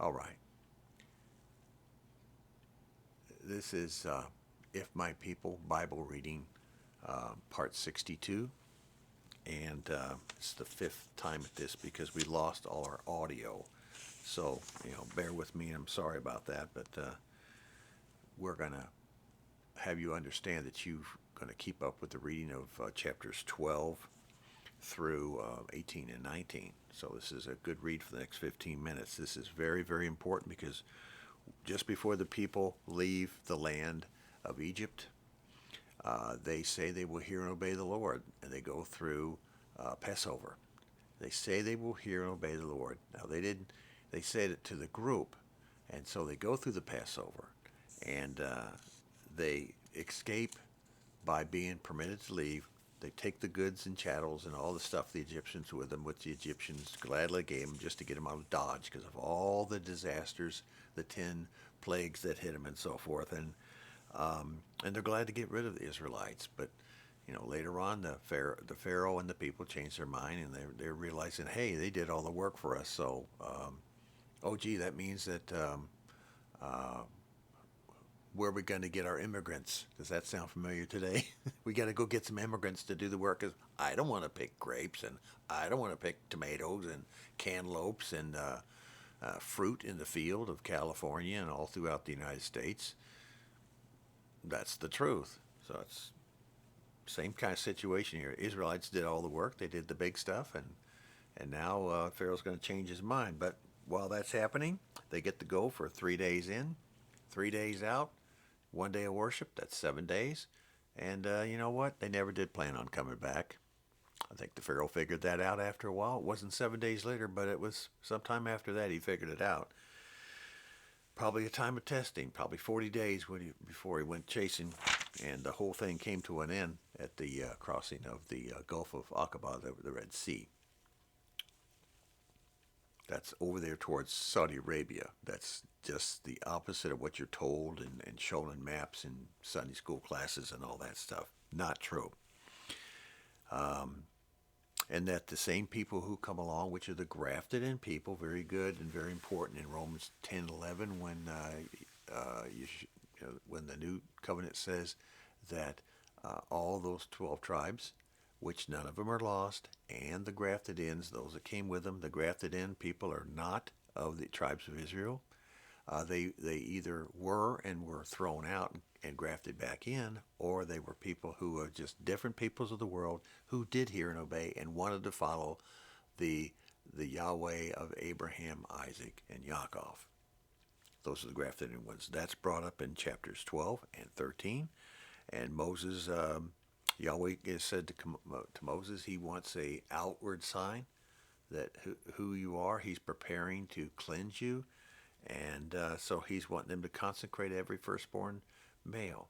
All right. This is If My People Bible Reading, part 62. And it's the fifth time at this because we lost all our audio. So, bear with me. I'm sorry about that. But we're going to have you understand that you're going to keep up with the reading of chapters 12 through 18 and 19. So this is a good read for the next 15 minutes. This is very, very important because just before the people leave the land of Egypt, they say they will hear and obey the Lord, and they go through Passover. They say they will hear and obey the Lord. Now they didn't. They said it to the group, and so they go through the Passover, and they escape by being permitted to leave. They take the goods and chattels and all the stuff the Egyptians with them, which the Egyptians gladly gave them just to get them out of Dodge because of all the disasters, the 10 plagues that hit them and so forth. And they're glad to get rid of the Israelites. But later on, the Pharaoh and the people changed their mind, and they're realizing, hey, they did all the work for us. So, oh gee, that means that uh, where are we going to get our immigrants? Does that sound familiar today? We got to go get some immigrants to do the work. Cause I don't want to pick grapes, and I don't want to pick tomatoes and cantaloupes and fruit in the field of California and all throughout the United States. That's the truth. So it's same kind of situation here. Israelites did all the work. They did the big stuff, and now Pharaoh's going to change his mind. But while that's happening, they get to go for 3 days in, 3 days out, 1 day of worship. That's 7 days. And you know what? They never did plan on coming back. I think the Pharaoh figured that out after a while. It wasn't 7 days later, but it was sometime after that he figured it out. Probably a time of testing, probably 40 days before he went chasing, and the whole thing came to an end at the crossing of the Gulf of Aqaba, the Red Sea. That's over there towards Saudi Arabia. That's just the opposite of what you're told and shown in maps and Sunday school classes and all that stuff. Not true. Um, and that the same people who come along, which are the grafted in people, very good and very important in Romans 10:11, when when the new covenant says that all those 12 tribes, which none of them are lost, and the grafted ins, those that came with them, the grafted in people are not of the tribes of Israel. They either were and were thrown out and grafted back in, or they were people who were just different peoples of the world who did hear and obey and wanted to follow the Yahweh of Abraham, Isaac, and Yaakov. Those are the grafted in ones. That's brought up in chapters 12 and 13. And Moses, Yahweh is said to Moses, he wants a outward sign that who you are. He's preparing to cleanse you. And so he's wanting them to consecrate every firstborn male.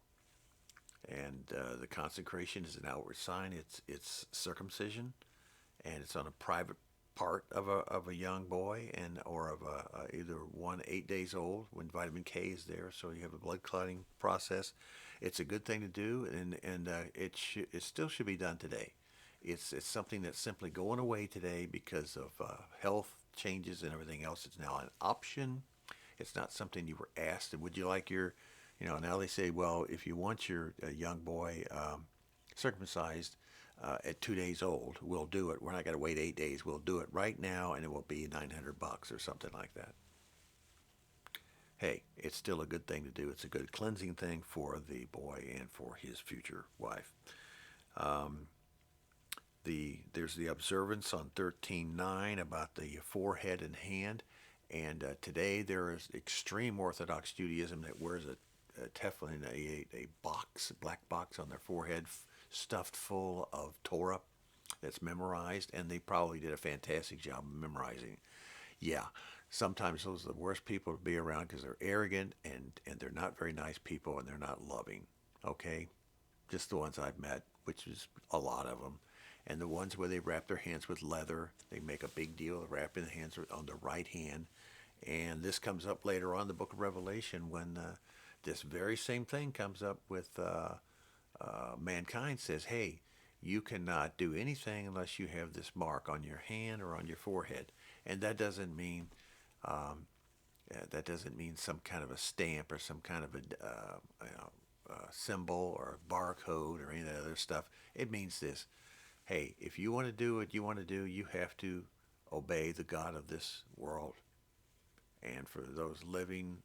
And the consecration is an outward sign. It's circumcision, and it's on a private part of a young boy and or of either 8 days old when vitamin K is there, so you have a blood clotting process. It's a good thing to do, and it still should be done today. It's something that's simply going away today because of health changes and everything else. It's now an option. It's not something you were asked. And would you like your, now they say, well, if you want your young boy circumcised at 2 days old, we'll do it. We're not going to wait 8 days. We'll do it right now, and it will be $900 or something like that. Hey, it's still a good thing to do. It's a good cleansing thing for the boy and for his future wife. Um, there's the observance on 13:9 about the forehead and hand. And today there is extreme Orthodox Judaism that wears a tefillin, a box, black box on their forehead, stuffed full of Torah that's memorized, and they probably did a fantastic job of memorizing. Yeah, sometimes those are the worst people to be around because they're arrogant and they're not very nice people and they're not loving. Okay, just the ones I've met, which is a lot of them. And the ones where they wrap their hands with leather, they make a big deal of wrapping the hands on the right hand. And this comes up later on in the book of Revelation when this very same thing comes up with mankind says, hey, you cannot do anything unless you have this mark on your hand or on your forehead. And that doesn't mean That doesn't mean some kind of a stamp or some kind of a symbol or a barcode or any of that other stuff. It means this: hey, if you want to do what you want to do, you have to obey the God of this world. And for those living,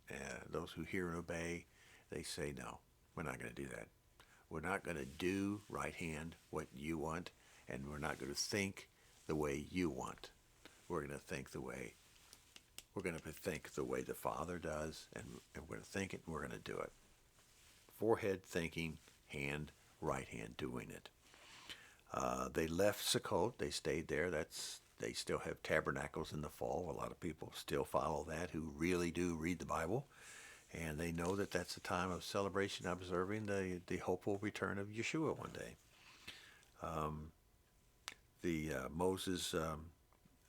those who hear and obey, they say, no, we're not going to do that. We're not going to do right hand what you want, and we're not going to think the way you want. We're going to think the way the Father does, and we're going to think it, and we're going to do it. Forehead thinking, right hand doing it. They left Sukkot. They stayed there. They still have tabernacles in the fall. A lot of people still follow that who really do read the Bible. And they know that that's a time of celebration, observing the hopeful return of Yeshua one day. Moses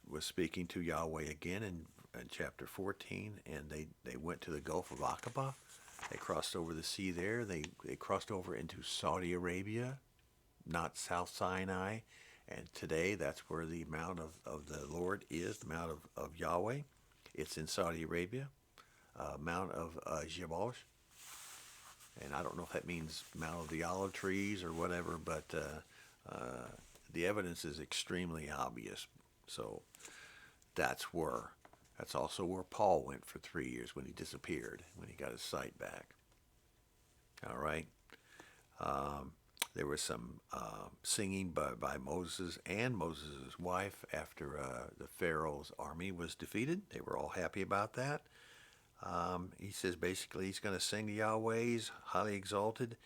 was speaking to Yahweh again in chapter 14, and they went to the Gulf of Aqaba. They crossed over the sea there. They crossed over into Saudi Arabia, not South Sinai. And today, that's where the Mount of the Lord is, the Mount of Yahweh. It's in Saudi Arabia, Mount of YHWH. And I don't know if that means Mount of the Olive Trees or whatever, but the evidence is extremely obvious. So that's also where Paul went for 3 years when he disappeared, when he got his sight back. All right. There was some singing by Moses and Moses' wife after the Pharaoh's army was defeated. They were all happy about that. He says basically he's going to sing to Yahweh, he's highly exalted.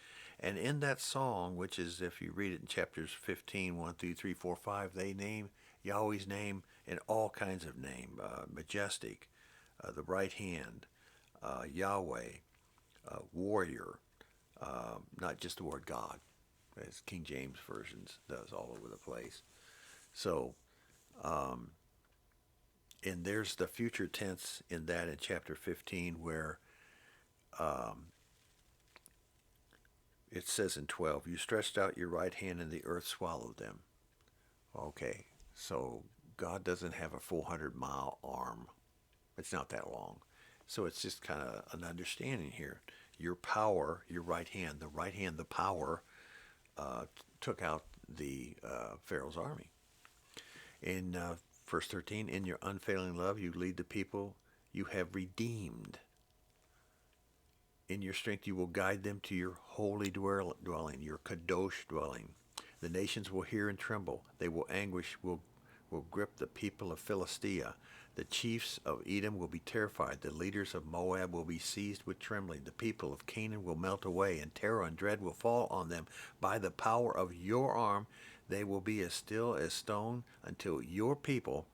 And in that song, which is, if you read it in chapters 15, 1 through 3, 4, 5, they name Yahweh's name in all kinds of name. Majestic, the right hand, Yahweh, warrior, not just the word God, as King James versions does all over the place. So, and there's the future tense in that in chapter 15 where it says in 12, you stretched out your right hand and the earth swallowed them. Okay, so God doesn't have a 400-mile arm. It's not that long. So it's just kind of an understanding here. Your power, your right hand, the power, took out the Pharaoh's army. In verse 13, in your unfailing love you lead the people you have redeemed. In your strength you will guide them to your holy dwelling, your kadosh dwelling. The nations will hear and tremble. They will grip the people of Philistia. The chiefs of Edom will be terrified. The leaders of Moab will be seized with trembling. The people of Canaan will melt away, and terror and dread will fall on them. By the power of your arm, they will be as still as stone until your people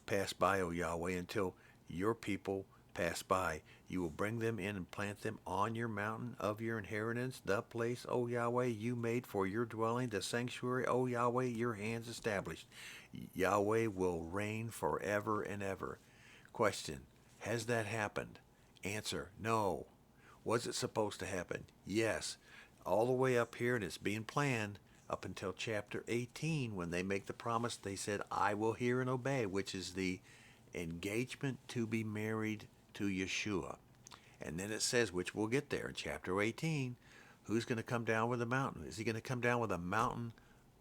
pass by, O Yahweh, until your people pass by. You will bring them in and plant them on your mountain of your inheritance, the place, O Yahweh, you made for your dwelling, the sanctuary, O Yahweh, your hands established. Yahweh will reign forever and ever. Question, has that happened? Answer, no. Was it supposed to happen? Yes. All the way up here, and it's being planned up until chapter 18, when they make the promise, they said, I will hear and obey, which is the engagement to be married to Yeshua. And then it says, which we'll get there in chapter 18, who's going to come down with a mountain? Is he going to come down with a mountain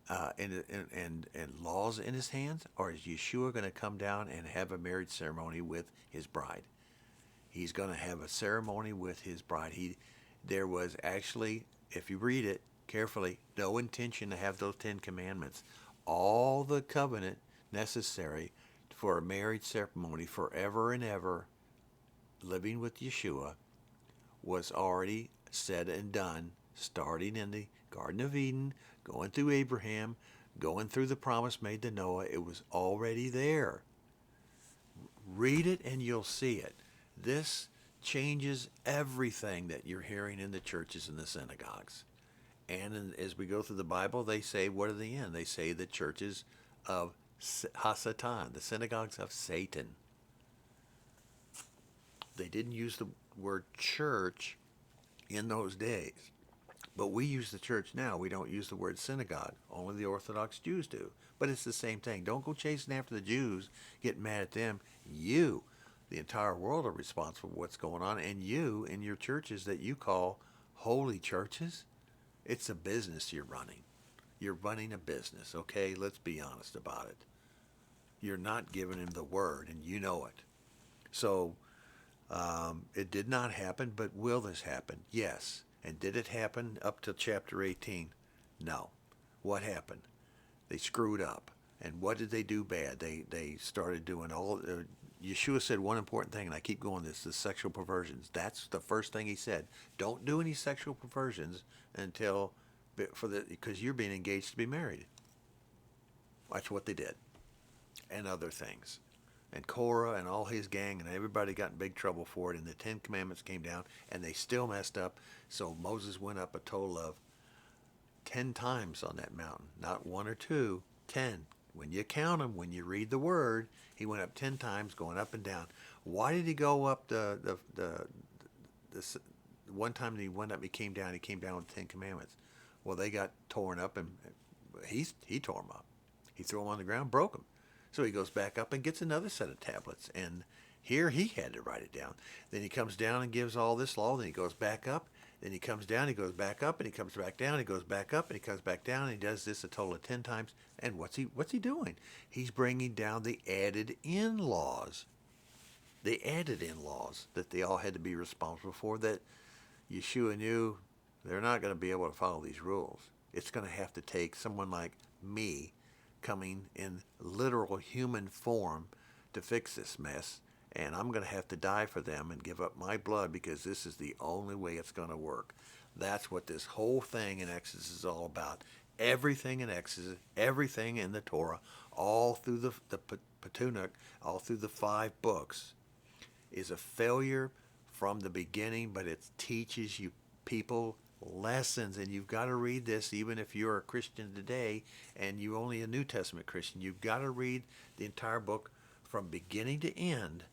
and laws in his hands? Or is Yeshua going to come down and have a marriage ceremony with his bride? He's going to have a ceremony with his bride. There was actually, if you read it carefully, no intention to have those 10 commandments. All the covenant necessary for a marriage ceremony forever and ever, living with Yeshua, was already said and done, starting in the Garden of Eden, going through Abraham, going through the promise made to Noah. It was already there. Read it and you'll see it. This changes everything that you're hearing in the churches and the synagogues. And as we go through the Bible, they say, what are they in? They say the churches of Hasatan, the synagogues of Satan. They didn't use the word church in those days. But we use the church now. We don't use the word synagogue. Only the Orthodox Jews do. But it's the same thing. Don't go chasing after the Jews, get mad at them. You the entire world are responsible for what's going on. And you, in your churches that you call holy churches, it's a business you're running. You're running a business, okay? Let's be honest about it. You're not giving him the word, and you know it. So it did not happen, but will this happen? Yes. And did it happen up to chapter 18? No. What happened? They screwed up. And what did they do bad? They started doing all. Yeshua said one important thing, and I keep going this: the sexual perversions. That's the first thing he said. Don't do any sexual perversions until because you're being engaged to be married. That's what they did, and other things. And Korah and all his gang and everybody got in big trouble for it. And the Ten Commandments came down, and they still messed up. So Moses went up a total of 10 times on that mountain, not one or two, 10. When you count them, when you read the word, he went up 10 times, going up and down. Why did he go up the one time that he went up, he came down with the 10 Commandments? Well, they got torn up, and he tore them up. He threw them on the ground, broke them. So he goes back up and gets another set of tablets. And here he had to write it down. Then he comes down and gives all this law. Then he goes back up. Then he comes down, he goes back up, and he comes back down, he goes back up, and he comes back down, and he does this a total of 10 times. And what's he doing? He's bringing down the added-in laws. The added-in laws that they all had to be responsible for, that Yeshua knew they're not going to be able to follow these rules. It's going to have to take someone like me coming in literal human form to fix this mess. And I'm going to have to die for them and give up my blood, because this is the only way it's going to work. That's what this whole thing in Exodus is all about. Everything in Exodus, everything in the Torah, all through the Pentateuch, all through the 5 books, is a failure from the beginning, but it teaches you people lessons. And you've got to read this even if you're a Christian today and you're only a New Testament Christian. You've got to read the entire book from beginning to end.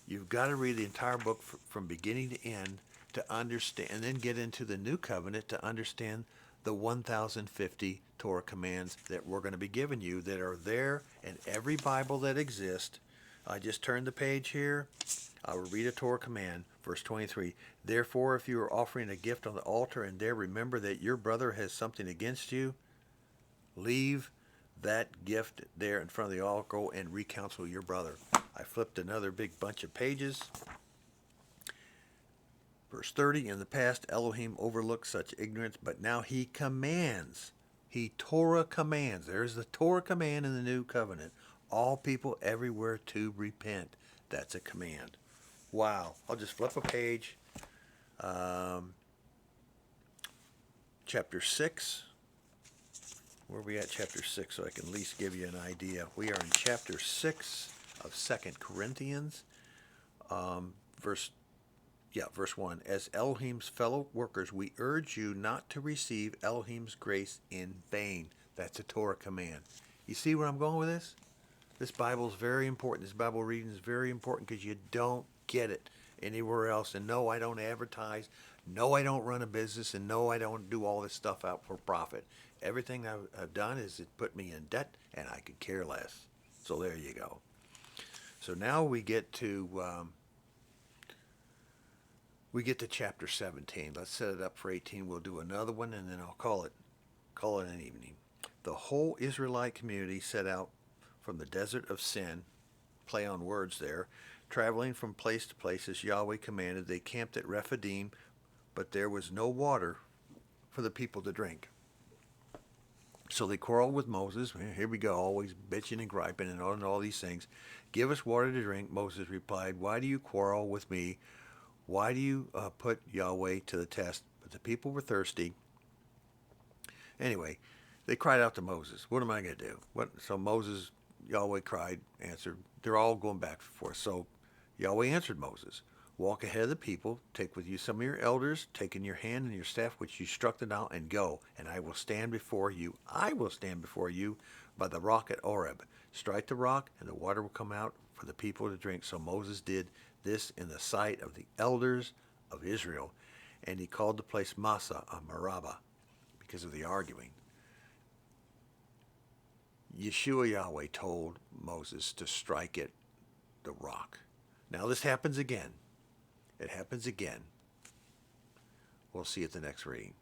You've got to read the entire book from beginning to end to understand, and then get into the New Covenant to understand the 1,050 Torah commands that we're going to be giving you, that are there in every Bible that exists. I just turned the page here. I will read a Torah command, verse 23. Therefore, if you are offering a gift on the altar and there remember that your brother has something against you, leave that gift there in front of the altar and recounsel your brother. I flipped another big bunch of pages. Verse 30, in the past Elohim overlooked such ignorance, but now he commands. He Torah commands. There's the Torah command in the New Covenant. All people everywhere to repent. That's a command. Wow. I'll just flip a page. Chapter 6. Where are we at? Chapter 6, so I can at least give you an idea. We are in chapter 6 of 2 Corinthians. Verse 1. As Elohim's fellow workers, we urge you not to receive Elohim's grace in vain. That's a Torah command. You see where I'm going with this? This Bible is very important. This Bible reading is very important, because you don't get it anywhere else. And no, I don't advertise. No, I don't run a business. And no, I don't do all this stuff out for profit. Everything I've done is it put me in debt, and I could care less. So there you go. So now we get to chapter 17. Let's set it up for 18. We'll do another one, and then I'll call it an evening. The whole Israelite community set out from the desert of Sin, play on words there, traveling from place to place as Yahweh commanded. They camped at Rephidim, but there was no water for the people to drink. So they quarreled with Moses. Here we go, always bitching and griping and all these things. Give us water to drink. Moses replied, why do you quarrel with me? Why do you put Yahweh to the test? But the people were thirsty. Anyway, they cried out to Moses. What am I going to do? So Moses, Yahweh answered. They're all going back and forth. So Yahweh answered Moses. Walk ahead of the people, take with you some of your elders, take in your hand and your staff which you struck them out, and go, and I will stand before you. I will stand before you by the rock at Oreb. Strike the rock, and the water will come out for the people to drink. So Moses did this in the sight of the elders of Israel, and he called the place Massa of Meribah, because of the arguing. Yeshua Yahweh told Moses to strike it, the rock. Now this happens again. It happens again. We'll see at the next reading.